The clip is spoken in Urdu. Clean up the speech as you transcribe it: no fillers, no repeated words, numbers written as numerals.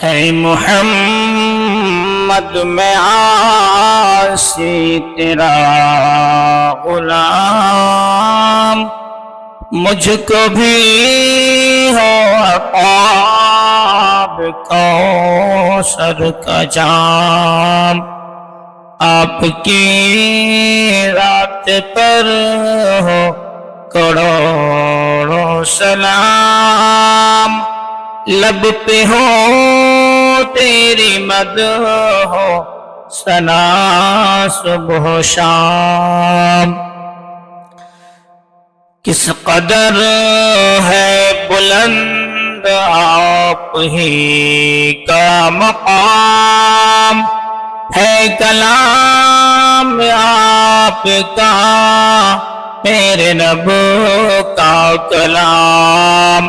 اے محمد میں عاصی تیرا غلام، مجھ کو بھی ہو عطا کوثر کا جام، آپ کی رات پر ہو کروڑوں سلام، لب پہ ہو تیری مدح ہو ثنا صبح و شام۔ کس قدر ہے بلند آپ ہی کا مقام، ہے کلام آپ کا میرے نب کا کلام،